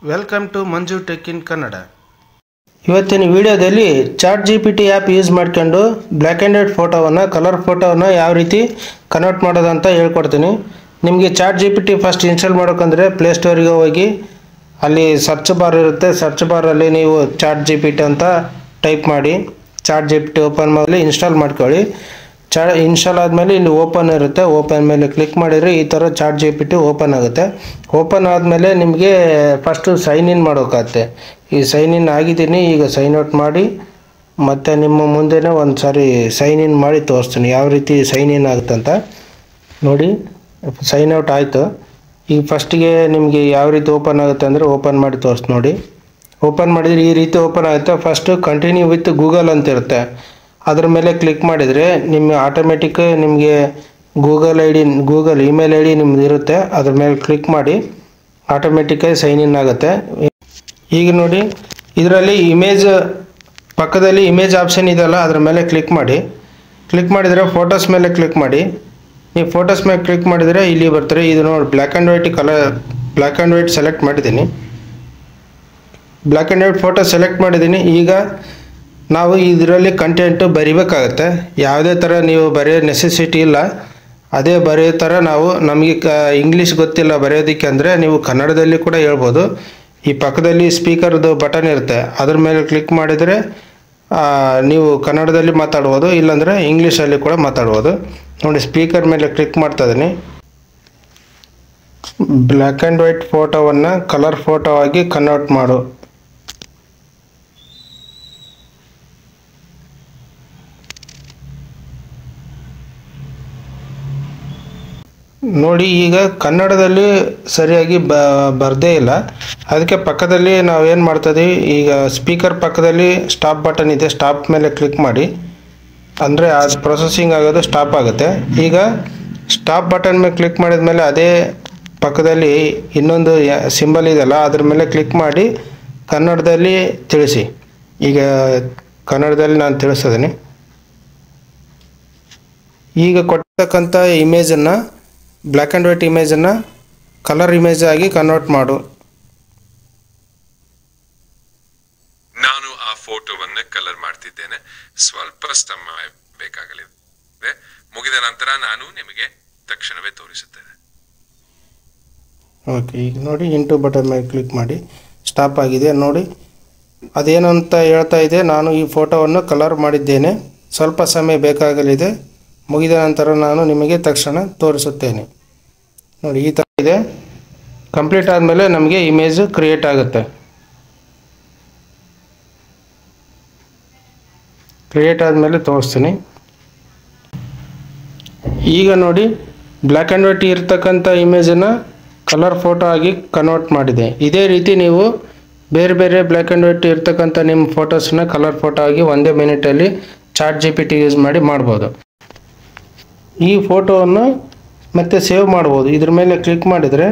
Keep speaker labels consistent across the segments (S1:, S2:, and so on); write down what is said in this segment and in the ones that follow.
S1: Welcome to Manju tech in Kannada. ಇವತ್ತಿನ ವಿಡಿಯೋದಲ್ಲಿ chat GPT app use ಮಾಡ್ಕೊಂಡು ಬ್ಲ್ಯಾಕ್ ಆ್ಯಂಡ್ ವೈಟ್ ಫೋಟೋವನ್ನು ಕಲರ್ ಫೋಟೋವನ್ನು ಯಾವ ರೀತಿ ಕನ್ವರ್ಟ್ ಮಾಡೋದು ಅಂತ ಹೇಳ್ಕೊಡ್ತೀನಿ. ನಿಮಗೆ ಚಾಟ್ GPT ಫಸ್ಟ್ ಇನ್ಸ್ಟಾಲ್ ಮಾಡೋಕ್ಕಂದರೆ ಪ್ಲೇಸ್ಟೋರಿಗೆ ಹೋಗಿ ಅಲ್ಲಿ ಸರ್ಚ್ ಬಾರ್ ಇರುತ್ತೆ. ಸರ್ಚ್ ಬಾರಲ್ಲಿ ನೀವು ಚಾಟ್ GPT ಅಂತ ಟೈಪ್ ಮಾಡಿ ಚಾಟ್ GPT ಓಪನ್ ಮಾಡಿ ಇನ್ಸ್ಟಾಲ್ ಮಾಡ್ಕೊಳ್ಳಿ. ಇನ್ಸ್ಟಾಲ್ ಆದಮೇಲೆ ಇಲ್ಲಿ ಓಪನ್ ಇರುತ್ತೆ. ಓಪನ್ ಮೇಲೆ ಕ್ಲಿಕ್ ಮಾಡಿದರೆ ಈ ಥರ ಚಾಟ್ GPT ಓಪನ್ ಆಗುತ್ತೆ. ಓಪನ್ ಆದಮೇಲೆ ನಿಮಗೆ ಫಸ್ಟು ಸೈನ್ ಇನ್ ಮಾಡೋಕ್ಕಾಗುತ್ತೆ. ಈ ಸೈನ್ ಇನ್ ಆಗಿದ್ದೀನಿ, ಈಗ ಸೈನ್ ಔಟ್ ಮಾಡಿ ಮತ್ತು ನಿಮ್ಮ ಮುಂದೆನೇ ಒಂದು ಸಾರಿ ಸೈನ್ ಇನ್ ಮಾಡಿ ತೋರಿಸ್ತೀನಿ ಯಾವ ರೀತಿ ಸೈನ್ ಇನ್ ಆಗುತ್ತಂತ. ನೋಡಿ, ಸೈನ್ ಔಟ್ ಆಯಿತು. ಈಗ ಫಸ್ಟಿಗೆ ನಿಮಗೆ ಯಾವ ರೀತಿ ಓಪನ್ ಆಗುತ್ತೆ ಅಂದರೆ ಓಪನ್ ಮಾಡಿ ತೋರಿಸ್ ನೋಡಿ. ಓಪನ್ ಮಾಡಿದರೆ ಈ ರೀತಿ ಓಪನ್ ಆಗುತ್ತೆ. ಫಸ್ಟು ಕಂಟಿನ್ಯೂ ವಿತ್ ಗೂಗಲ್ ಅಂತ ಇರುತ್ತೆ, ಅದ್ರ ಮೇಲೆ ಕ್ಲಿಕ್ ಮಾಡಿದರೆ ನಿಮ್ಮ ಆಟೋಮೆಟಿಕ್ ನಿಮಗೆ ಗೂಗಲ್ ಇಮೇಲ್ ಐ ಡಿ ನಿಮ್ದು ಇರುತ್ತೆ. ಅದ್ರ ಮೇಲೆ ಕ್ಲಿಕ್ ಮಾಡಿ ಆಟೋಮೆಟಿಕ್ಕಾಗಿ ಸೈನ್ ಇನ್ ಆಗುತ್ತೆ. ಈಗ ನೋಡಿ, ಇದರಲ್ಲಿ ಇಮೇಜ್ ಪಕ್ಕದಲ್ಲಿ ಇಮೇಜ್ ಆಪ್ಷನ್ ಇದೆಯಲ್ಲ, ಅದ್ರ ಮೇಲೆ ಕ್ಲಿಕ್ ಮಾಡಿ. ಕ್ಲಿಕ್ ಮಾಡಿದರೆ ಫೋಟೋಸ್ ಮೇಲೆ ಕ್ಲಿಕ್ ಮಾಡಿ. ನೀವು ಫೋಟೋಸ್ ಮೇಲೆ ಕ್ಲಿಕ್ ಮಾಡಿದರೆ ಇಲ್ಲಿ ಬರ್ತಾರೆ. ಇದು ನೋಡಿ, ಬ್ಲ್ಯಾಕ್ ಆ್ಯಂಡ್ ವೈಟ್ ಸೆಲೆಕ್ಟ್ ಮಾಡಿದ್ದೀನಿ. Black and white photo select ಮಾಡಿದ್ದೀನಿ. ಈಗ ನಾವು ಇದರಲ್ಲಿ ಕಂಟೆಂಟು ಬರಿಬೇಕಾಗತ್ತೆ. ಯಾವುದೇ ಥರ ನೀವು ಬರೆಯೋ ನೆಸೆಸಿಟಿ ಇಲ್ಲ. ಅದೇ ಬರೆಯೋ ಥರ ನಾವು ನಮಗೆ ಇಂಗ್ಲೀಷ್ ಗೊತ್ತಿಲ್ಲ ಬರೆಯೋದಕ್ಕೆ ಅಂದರೆ ನೀವು ಕನ್ನಡದಲ್ಲಿ ಕೂಡ ಹೇಳ್ಬೋದು. ಈ ಪಕ್ಕದಲ್ಲಿ ಸ್ಪೀಕರ್ದು ಬಟನ್ ಇರುತ್ತೆ, ಅದ್ರ ಮೇಲೆ ಕ್ಲಿಕ್ ಮಾಡಿದರೆ ನೀವು ಕನ್ನಡದಲ್ಲಿ ಮಾತಾಡ್ಬೋದು, ಇಲ್ಲಾಂದರೆ ಇಂಗ್ಲೀಷಲ್ಲಿ ಕೂಡ ಮಾತಾಡ್ಬೋದು. ನೋಡಿ, ಸ್ಪೀಕರ್ ಮೇಲೆ ಕ್ಲಿಕ್ ಮಾಡ್ತಾ ಇದ್ದೀನಿ. ಬ್ಲ್ಯಾಕ್ ಆ್ಯಂಡ್ ವೈಟ್ ಫೋಟೋವನ್ನು ಕಲರ್ ಫೋಟೋ ಆಗಿ ಕನ್ವರ್ಟ್ ಮಾಡು. ನೋಡಿ, ಈಗ ಕನ್ನಡದಲ್ಲಿ ಸರಿಯಾಗಿ ಬರದೇ ಇಲ್ಲ. ಅದಕ್ಕೆ ಪಕ್ಕದಲ್ಲಿ ನಾವೇನು ಮಾಡ್ತಾಯಿದ್ದೀವಿ, ಈಗ ಸ್ಪೀಕರ್ ಪಕ್ಕದಲ್ಲಿ ಸ್ಟಾಪ್ ಬಟನ್ ಇದೆ, ಸ್ಟಾಪ್ ಮೇಲೆ ಕ್ಲಿಕ್ ಮಾಡಿ. ಅಂದರೆ ಅದು ಪ್ರೊಸೆಸಿಂಗ್ ಆಗೋದು ಸ್ಟಾಪ್ ಆಗುತ್ತೆ. ಈಗ ಸ್ಟಾಪ್ ಬಟನ್ ಮೇಲೆ ಕ್ಲಿಕ್ ಮಾಡಿದ ಮೇಲೆ ಅದೇ ಪಕ್ಕದಲ್ಲಿ ಇನ್ನೊಂದು ಸಿಂಬಲ್ ಇದೆಯಲ್ಲ, ಅದ್ರ ಮೇಲೆ ಕ್ಲಿಕ್ ಮಾಡಿ ಕನ್ನಡದಲ್ಲಿ ತಿಳಿಸಿ. ಈಗ ಕನ್ನಡದಲ್ಲಿ ನಾನು ತಿಳಿಸಿದ್ದೀನಿ. ಈಗ ಕೊಡ್ತಕ್ಕಂಥ ಇಮೇಜನ್ನು, ಬ್ಲ್ಯಾಕ್ ಆ್ಯಂಡ್ ವೈಟ್ ಇಮೇಜನ್ನು ಕಲರ್ ಇಮೇಜ್ ಆಗಿ ಕನ್ವರ್ಟ್ ಮಾಡು.
S2: ನಾನು ಆ ಫೋಟೋವನ್ನು ಕಲರ್ ಮಾಡ್ತಿದ್ದೇನೆ. ಸ್ವಲ್ಪ ಸಮಯ ಬೇಕಾಗಲಿದೆ. ಮುಗಿದ ನಂತರ ನಾನು ನಿಮಗೆ ತಕ್ಷಣವೇ ತೋರಿಸುತ್ತೇನೆ.
S1: ಓಕೆ, ಈಗ ನೋಡಿ, ಇಂಟು ಬಟನ್ ಮೇಲೆ ಕ್ಲಿಕ್ ಮಾಡಿ. ಸ್ಟಾಪ್ ಆಗಿದೆ. ನೋಡಿ, ಅದೇನಂತ ಹೇಳ್ತಾ ಇದೆ, ನಾನು ಈ ಫೋಟೋವನ್ನು ಕಲರ್ ಮಾಡಿದ್ದೇನೆ, ಸ್ವಲ್ಪ ಸಮಯ ಬೇಕಾಗಲಿದೆ, ಮುಗಿದ ನಂತರ ನಾನು ನಿಮಗೆ ತಕ್ಷಣ ತೋರಿಸುತ್ತೇನೆ. ನೋಡಿ, ಈ ಥರ ಇದೆ. ಕಂಪ್ಲೀಟ್ ಆದಮೇಲೆ ನಮಗೆ ಇಮೇಜು ಕ್ರಿಯೇಟ್ ಆಗುತ್ತೆ. ಕ್ರಿಯೇಟ್ ಆದಮೇಲೆ ತೋರಿಸ್ತೀನಿ. ಈಗ ನೋಡಿ, ಬ್ಲ್ಯಾಕ್ ಆ್ಯಂಡ್ ವೈಟ್ ಇರ್ತಕ್ಕಂಥ ಇಮೇಜನ್ನು ಕಲರ್ ಫೋಟೋ ಆಗಿ ಕನ್ವರ್ಟ್ ಮಾಡಿದೆ. ಇದೇ ರೀತಿ ನೀವು ಬೇರೆ ಬೇರೆ ಬ್ಲ್ಯಾಕ್ ಆ್ಯಂಡ್ ವೈಟ್ ಇರ್ತಕ್ಕಂಥ ನಿಮ್ಮ ಫೋಟೋಸನ್ನ ಕಲರ್ ಫೋಟೋ ಆಗಿ ಒಂದೇ ಮಿನಿಟಲ್ಲಿ ಚಾಟ್ GPT ಯೂಸ್ ಮಾಡಿ ಮಾಡ್ಬೋದು. ಈ ಫೋಟೋವನ್ನು ಮತ್ತೆ ಸೇವ್ ಮಾಡ್ಬೋದು. ಇದ್ರ ಮೇಲೆ ಕ್ಲಿಕ್ ಮಾಡಿದರೆ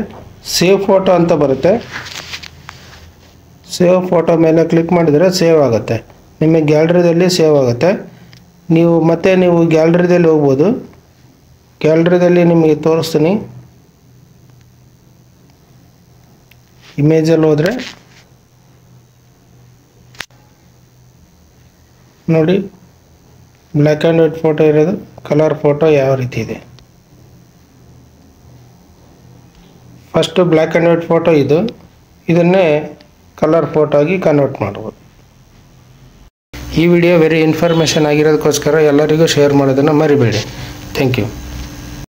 S1: ಸೇವ್ ಫೋಟೋ ಅಂತ ಬರುತ್ತೆ. ಸೇವ್ ಫೋಟೋ ಮೇಲೆ ಕ್ಲಿಕ್ ಮಾಡಿದರೆ ಸೇವ್ ಆಗುತ್ತೆ, ನಿಮಗೆ ಗ್ಯಾಲರಿದಲ್ಲಿ ಸೇವ್ ಆಗುತ್ತೆ. ನೀವು ಗ್ಯಾಲರಿದಲ್ಲಿ ಹೋಗ್ಬೋದು. ಗ್ಯಾಲರಿದಲ್ಲಿ ನಿಮಗೆ ತೋರಿಸ್ತೀನಿ. ಇಮೇಜಲ್ಲಿ ಹೋದರೆ ನೋಡಿ, ಬ್ಲ್ಯಾಕ್ ಆ್ಯಂಡ್ ವೈಟ್ ಫೋಟೋ ಇರೋದು, ಕಲರ್ ಫೋಟೋ ಯಾವ ರೀತಿ ಇದೆ. First black and white photo ಇದನ್ನೇ ಕಲರ್ ಫೋಟೋ ಆಗಿ ಕನ್ವರ್ಟ್ ಮಾಡ್ಬೋದು. ಈ ವಿಡಿಯೋ ವೆರಿ ಇನ್ಫಾರ್ಮೇಷನ್ ಆಗಿರೋದಕ್ಕೋಸ್ಕರ ಎಲ್ಲರಿಗೂ ಶೇರ್ ಮಾಡೋದನ್ನು ಮರಿಬೇಡಿ. Thank you.